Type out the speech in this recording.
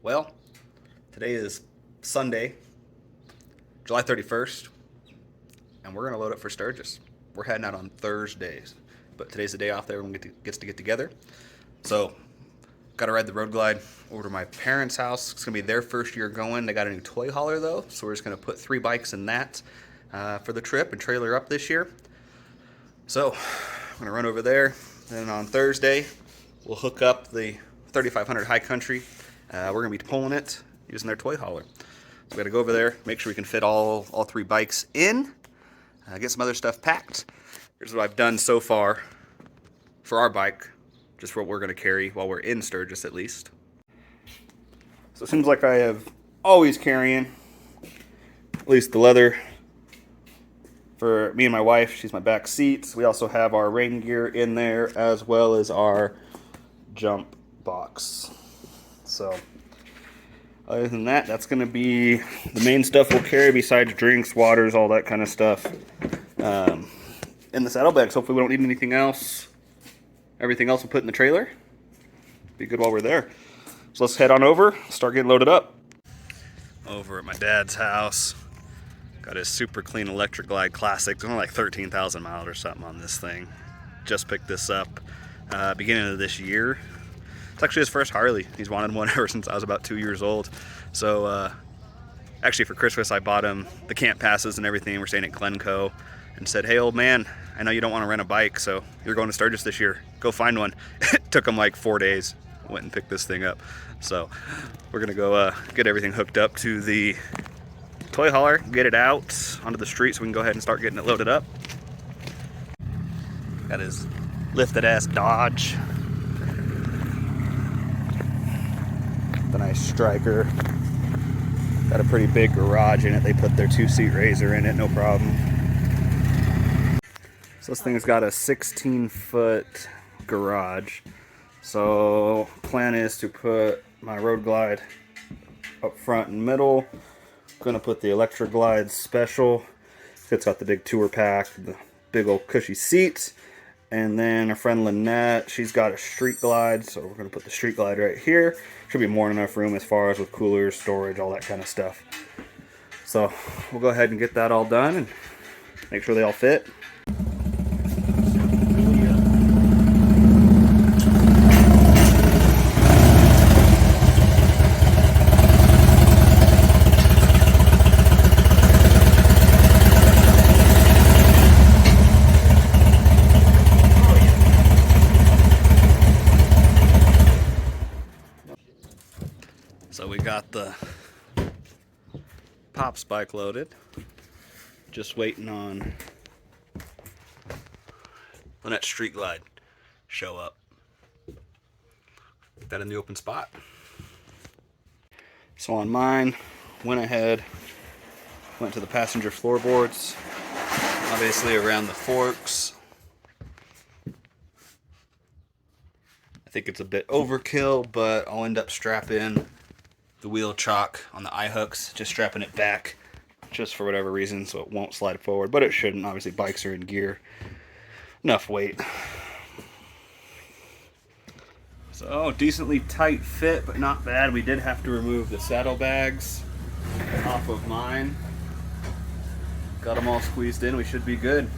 Well, today is Sunday, July 31st, and we're going to load up for Sturgis. We're heading out on Thursdays, but today's the day off there. Everyone gets to get together. So, got to ride the road glide over to my parents' house. It's going to be their first year going. They got a new toy hauler, though, so we're just going to put 3 bikes in that for the trip and trailer up this year. So, I'm going to run over there. Then on Thursday, we'll hook up the 3500 High Country. We're going to be pulling it using their toy hauler. So we got to go over there, make sure we can fit all 3 bikes in, get some other stuff packed. Here's what I've done so far for our bike, just for what we're going to carry while we're in Sturgis at least. So it seems like I have always carrying at least the leather for me and my wife. She's my back seat. We also have our rain gear in there as well as our jump box. So other than that, that's going to be the main stuff we'll carry besides drinks, waters, all that kind of stuff. In the saddlebags, hopefully we don't need anything else. Everything else we'll put in the trailer. Be good while we're there. So let's head on over, start getting loaded up. Over at my dad's house. Got his super clean Electra Glide Classic. There's only like 13,000 miles or something on this thing. Just picked this up beginning of this year. It's actually his first Harley. He's wanted one ever since I was about 2 years old. So actually for Christmas I bought him the camp passes and everything. We're staying at Glencoe and said, hey old man, I know you don't want to rent a bike, so you're going to Sturgis this year. Go find one. It took him like 4 days. Went and picked this thing up. So we're gonna go get everything hooked up to the toy hauler, get it out onto the street so we can go ahead and start getting it loaded up. Got his lifted ass Dodge. The nice Stryker. Got a pretty big garage in it. They put their 2-seat RZR in it, no problem. So this thing's got a 16-foot garage. So plan is to put my road glide up front and middle. Gonna put the Electra Glide Special. It's got the big tour pack, the big old cushy seats. And then our friend Lynette, she's got a Street Glide, so we're gonna put the Street Glide right here. Should be more than enough room as far as with coolers, storage, all that kind of stuff. So we'll go ahead and get that all done and make sure they all fit. So we got the Pops bike loaded, just waiting on Lynette's Street Glide show up. Put that in the open spot. So on mine, went ahead, went to the passenger floorboards, obviously around the forks. I think it's a bit overkill, but I'll end up strapping the wheel chock on the eye hooks, just strapping it back just for whatever reason so it won't slide forward, but it shouldn't. Obviously bikes are in gear, enough weight. So decently tight fit, but not bad. We did have to remove the saddlebags off of mine. Got them all squeezed in. We should be good.